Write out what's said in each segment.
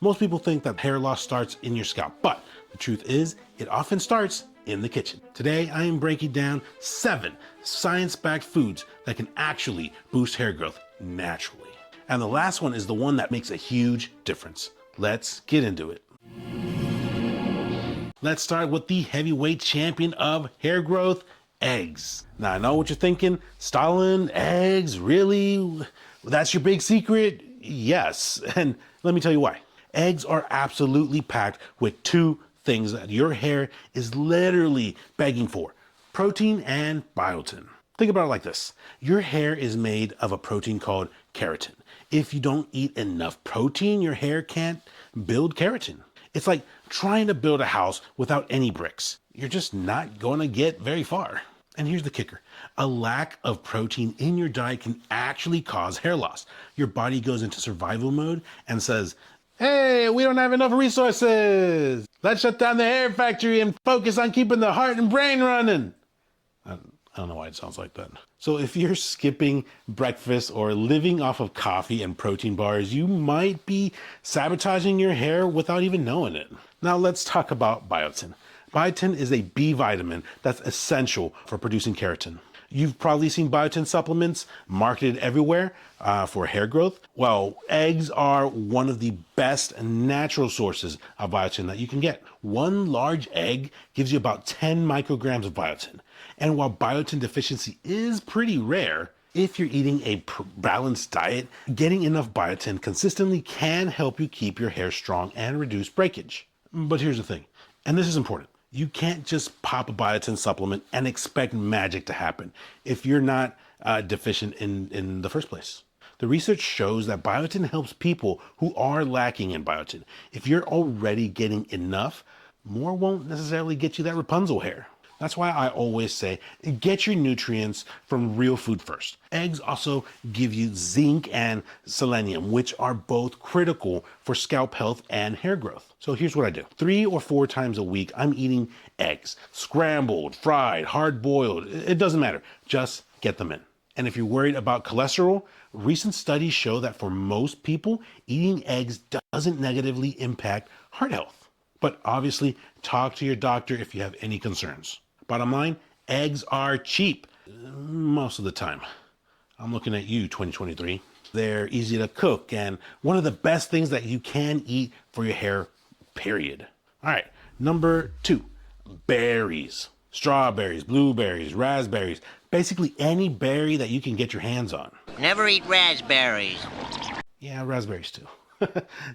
Most people think that hair loss starts in your scalp, but the truth is it often starts in the kitchen. Today, I am breaking down 7 science-backed foods that can actually boost hair growth naturally. And the last one is the one that makes a huge difference. Let's get into it. Let's start with the heavyweight champion of hair growth, eggs. Now, I know what you're thinking. Stallion, eggs, really? That's your big secret? Yes, and let me tell you why. Eggs are absolutely packed with 2 things that your hair is literally begging for: protein and biotin. Think about it like this. Your hair is made of a protein called keratin. If you don't eat enough protein, your hair can't build keratin. It's like trying to build a house without any bricks. You're just not going to get very far. And here's the kicker. A lack of protein in your diet can actually cause hair loss. Your body goes into survival mode and says, "Hey, we don't have enough resources. Let's shut down the hair factory and focus on keeping the heart and brain running." I don't know why it sounds like that. So if you're skipping breakfast or living off of coffee and protein bars, you might be sabotaging your hair without even knowing it. Now let's talk about biotin. Biotin is a B vitamin that's essential for producing keratin. You've probably seen biotin supplements marketed everywhere for hair growth. Well, eggs are one of the best natural sources of biotin that you can get. One large egg gives you about 10 micrograms of biotin. And while biotin deficiency is pretty rare, if you're eating a balanced diet, getting enough biotin consistently can help you keep your hair strong and reduce breakage. But here's the thing, and this is important. You can't just pop a biotin supplement and expect magic to happen if you're not deficient in the first place. The research shows that biotin helps people who are lacking in biotin. If you're already getting enough, more won't necessarily get you that Rapunzel hair. That's why I always say, get your nutrients from real food first. Eggs also give you zinc and selenium, which are both critical for scalp health and hair growth. So here's what I do. 3 or 4 times a week, I'm eating eggs. Scrambled, fried, hard boiled, it doesn't matter. Just get them in. And if you're worried about cholesterol, recent studies show that for most people, eating eggs doesn't negatively impact heart health. But obviously, talk to your doctor if you have any concerns. Bottom line, eggs are cheap most of the time. I'm looking at you, 2023. They're easy to cook and one of the best things that you can eat for your hair, period. All right, number 2, berries. Strawberries, blueberries, raspberries, basically any berry that you can get your hands on. Never eat raspberries. Yeah, raspberries too.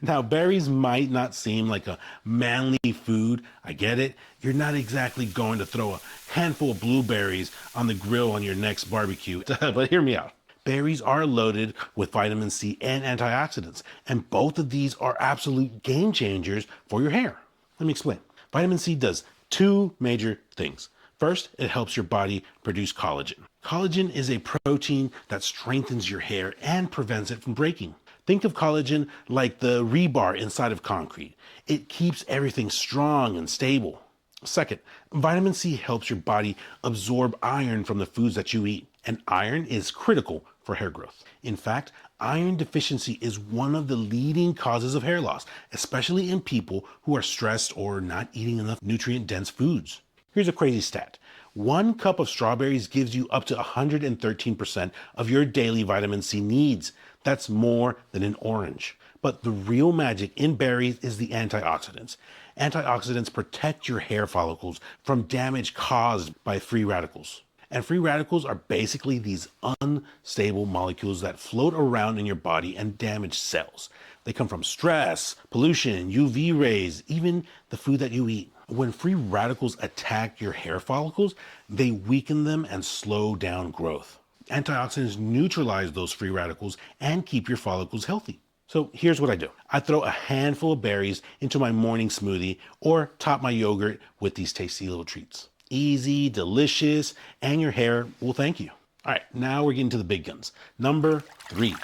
Now, berries might not seem like a manly food. I get it. You're not exactly going to throw a handful of blueberries on the grill on your next barbecue. But hear me out. Berries are loaded with vitamin C and antioxidants, and both of these are absolute game changers for your hair. Let me explain. Vitamin C does 2 major things. First, it helps your body produce collagen. Collagen is a protein that strengthens your hair and prevents it from breaking. Think of collagen like the rebar inside of concrete. It keeps everything strong and stable. Second, vitamin C helps your body absorb iron from the foods that you eat, and iron is critical for hair growth. In fact, iron deficiency is one of the leading causes of hair loss, especially in people who are stressed or not eating enough nutrient-dense foods. Here's a crazy stat. 1 cup of strawberries gives you up to 113% of your daily vitamin C needs. That's more than an orange. But the real magic in berries is the antioxidants. Antioxidants protect your hair follicles from damage caused by free radicals. And free radicals are basically these unstable molecules that float around in your body and damage cells. They come from stress, pollution, UV rays, even the food that you eat. When free radicals attack your hair follicles, they weaken them and slow down growth. Antioxidants neutralize those free radicals and keep your follicles healthy. So here's what I do. I throw a handful of berries into my morning smoothie or top my yogurt with these tasty little treats. Easy, delicious, and your hair will thank you. All right, now we're getting to the big guns. Number 3,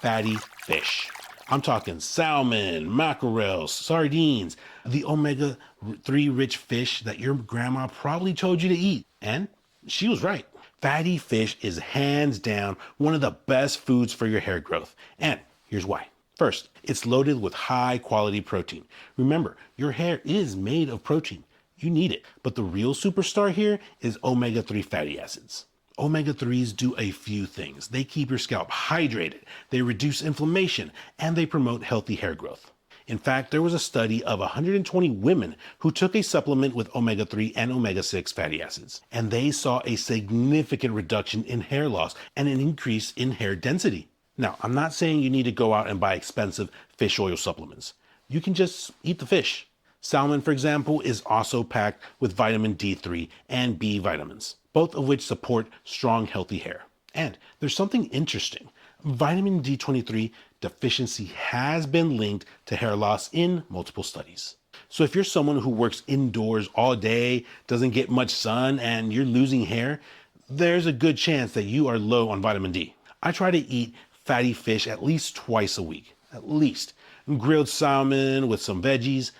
fatty fish. I'm talking salmon, mackerel, sardines, the omega-3 rich fish that your grandma probably told you to eat. And she was right. Fatty fish is hands down one of the best foods for your hair growth. And here's why. First, it's loaded with high quality protein. Remember, your hair is made of protein. You need it. But the real superstar here is omega-3 fatty acids. Omega-3s do a few things. They keep your scalp hydrated, they reduce inflammation, and they promote healthy hair growth. In fact, there was a study of 120 women who took a supplement with omega-3 and omega-6 fatty acids, and they saw a significant reduction in hair loss and an increase in hair density. Now, I'm not saying you need to go out and buy expensive fish oil supplements. You can just eat the fish. Salmon, for example, is also packed with vitamin D3 and B vitamins, both of which support strong, healthy hair. And there's something interesting. Vitamin D23 deficiency has been linked to hair loss in multiple studies. So if you're someone who works indoors all day, doesn't get much sun, and you're losing hair, there's a good chance that you are low on vitamin D. I try to eat fatty fish at least twice a week, at least. Grilled salmon with some veggies,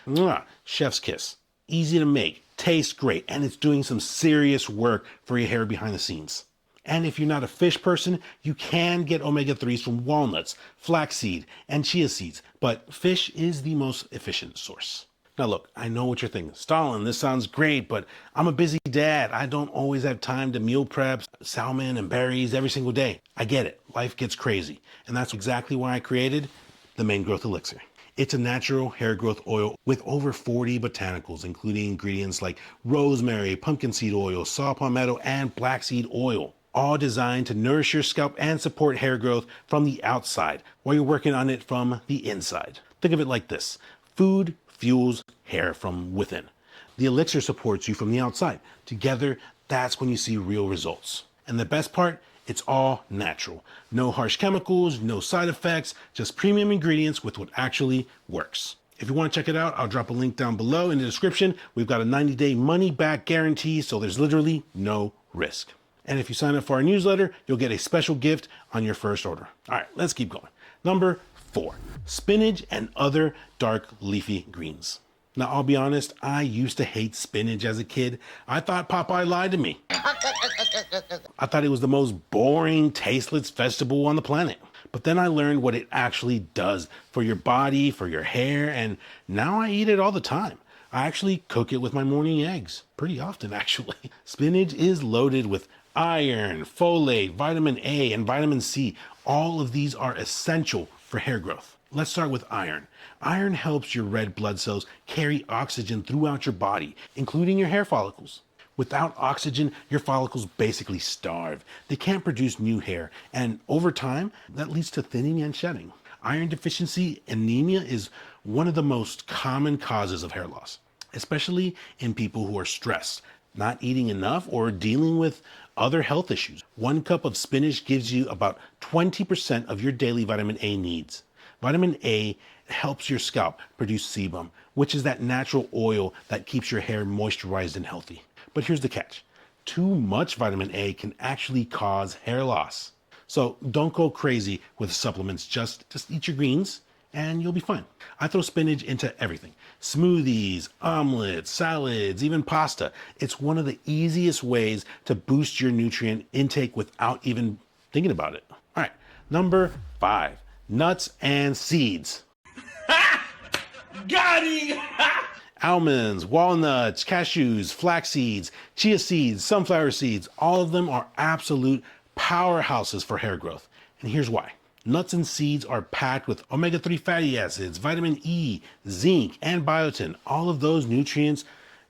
chef's kiss. Easy to make, tastes great, and it's doing some serious work for your hair behind the scenes. And if you're not a fish person, you can get omega-3s from walnuts, flaxseed, and chia seeds, but fish is the most efficient source. Now look, I know what you're thinking. Stallion, this sounds great, but I'm a busy dad. I don't always have time to meal prep salmon and berries every single day. I get it. Life gets crazy. And that's exactly why I created the Main Growth Elixir. It's a natural hair growth oil with over 40 botanicals, including ingredients like rosemary, pumpkin seed oil, saw palmetto, and black seed oil, all designed to nourish your scalp and support hair growth from the outside while you're working on it from the inside. Think of it like this. Food fuels hair from within. The elixir supports you from the outside. Together, that's when you see real results. And the best part, it's all natural. No harsh chemicals, no side effects, just premium ingredients with what actually works. If you want to check it out, I'll drop a link down below in the description. We've got a 90-day money-back guarantee, so there's literally no risk. And if you sign up for our newsletter, you'll get a special gift on your first order. All right, let's keep going. Number 4, spinach and other dark leafy greens. Now, I'll be honest, I used to hate spinach as a kid. I thought Popeye lied to me. I thought it was the most boring, tasteless vegetable on the planet. But then I learned what it actually does for your body, for your hair, and now I eat it all the time. I actually cook it with my morning eggs, pretty often actually. Spinach is loaded with iron, folate, vitamin A, and vitamin C. All of these are essential for hair growth. Let's start with iron. Iron helps your red blood cells carry oxygen throughout your body, including your hair follicles. Without oxygen, your follicles basically starve. They can't produce new hair, and over time, that leads to thinning and shedding. Iron deficiency anemia is one of the most common causes of hair loss, especially in people who are stressed, not eating enough, or dealing with other health issues. 1 cup of spinach gives you about 20% of your daily vitamin A needs. Vitamin A helps your scalp produce sebum, which is that natural oil that keeps your hair moisturized and healthy. But here's the catch. Too much vitamin A can actually cause hair loss. So don't go crazy with supplements. Just eat your greens and you'll be fine. I throw spinach into everything. Smoothies, omelets, salads, even pasta. It's one of the easiest ways to boost your nutrient intake without even thinking about it. All right, number 5, nuts and seeds. Got him! Almonds, walnuts, cashews, flax seeds, chia seeds, sunflower seeds, all of them are absolute powerhouses for hair growth. And here's why. Nuts and seeds are packed with omega-3 fatty acids, vitamin E, zinc, and biotin. All of those nutrients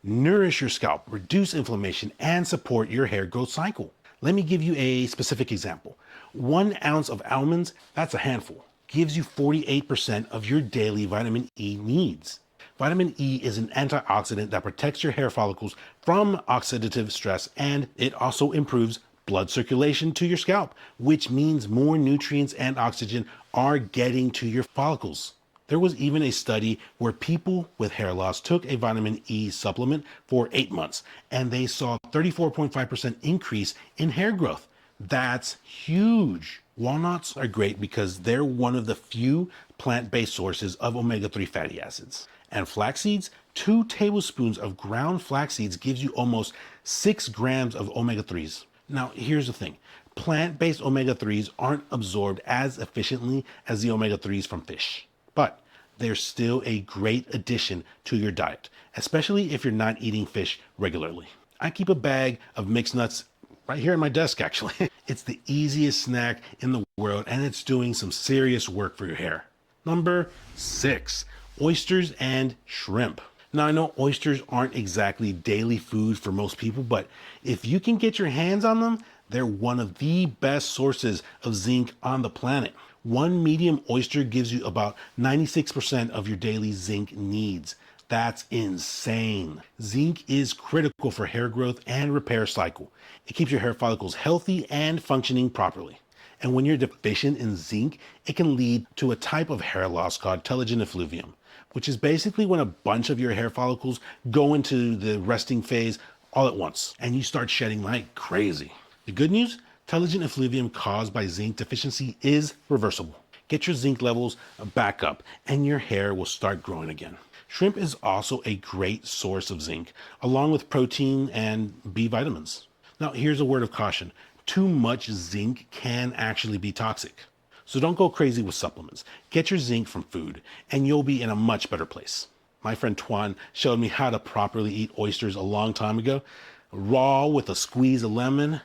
nourish your scalp, reduce inflammation, and support your hair growth cycle. Let me give you a specific example. 1 ounce of almonds, that's a handful, gives you 48% of your daily vitamin E needs. Vitamin E is an antioxidant that protects your hair follicles from oxidative stress, and it also improves blood circulation to your scalp, which means more nutrients and oxygen are getting to your follicles. There was even a study where people with hair loss took a vitamin E supplement for 8 months, and they saw 34.5% increase in hair growth. That's huge. Walnuts are great because they're one of the few plant-based sources of omega-3 fatty acids. And flax seeds, 2 tablespoons of ground flax seeds gives you almost 6 grams of omega-3s. Now, here's the thing. Plant-based omega-3s aren't absorbed as efficiently as the omega-3s from fish, but they're still a great addition to your diet, especially if you're not eating fish regularly. I keep a bag of mixed nuts right here at my desk, actually. It's the easiest snack in the world, and it's doing some serious work for your hair. Number 6, oysters and shrimp. Now, I know oysters aren't exactly daily food for most people, but if you can get your hands on them, they're one of the best sources of zinc on the planet. One medium oyster gives you about 96% of your daily zinc needs. That's insane. Zinc is critical for hair growth and repair cycle. It keeps your hair follicles healthy and functioning properly. And when you're deficient in zinc, it can lead to a type of hair loss called telogen effluvium, which is basically when a bunch of your hair follicles go into the resting phase all at once, and you start shedding like crazy. The good news, telogen effluvium caused by zinc deficiency is reversible. Get your zinc levels back up, and your hair will start growing again. Shrimp is also a great source of zinc, along with protein and B vitamins. Now, here's a word of caution. Too much zinc can actually be toxic. So don't go crazy with supplements. Get your zinc from food, and you'll be in a much better place. My friend Tuan showed me how to properly eat oysters a long time ago. Raw with a squeeze of lemon.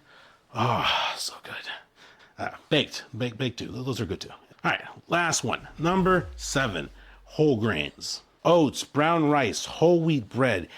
Ah, so good. Baked too. Those are good too. All right, last one. Number 7, whole grains. Oats, brown rice, whole wheat bread.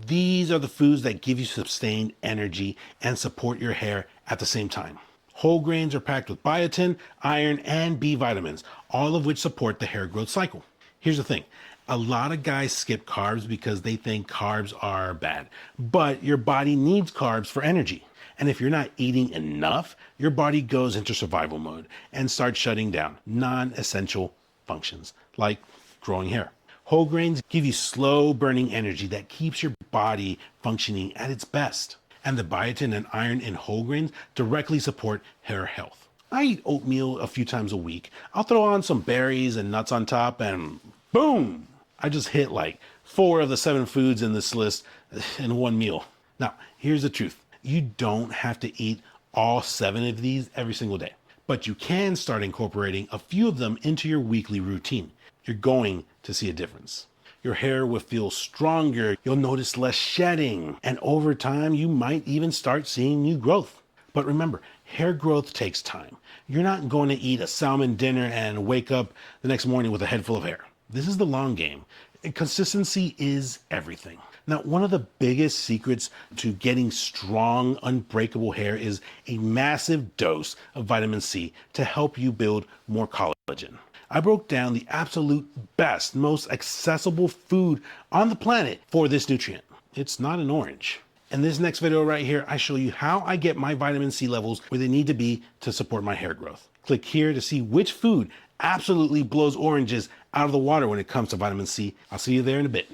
These are the foods that give you sustained energy and support your hair at the same time. Whole grains are packed with biotin, iron, and B vitamins, all of which support the hair growth cycle. Here's the thing. A lot of guys skip carbs because they think carbs are bad, but your body needs carbs for energy. And if you're not eating enough, your body goes into survival mode and starts shutting down non-essential functions like growing hair. Whole grains give you slow burning energy that keeps your body functioning at its best. And the biotin and iron in whole grains directly support hair health. I eat oatmeal a few times a week. I'll throw on some berries and nuts on top and boom! I just hit like 4 of the 7 foods in this list in one meal. Now, here's the truth. You don't have to eat all 7 of these every single day, but you can start incorporating a few of them into your weekly routine. You're going to see a difference. Your hair will feel stronger, you'll notice less shedding, and over time you might even start seeing new growth. But remember, hair growth takes time. You're not going to eat a salmon dinner and wake up the next morning with a head full of hair. This is the long game. Consistency is everything. Now, one of the biggest secrets to getting strong, unbreakable hair is a massive dose of vitamin C to help you build more collagen. I broke down the absolute best, most accessible food on the planet for this nutrient. It's not an orange. In this next video right here, I show you how I get my vitamin C levels where they need to be to support my hair growth. Click here to see which food absolutely blows oranges out of the water when it comes to vitamin C. I'll see you there in a bit.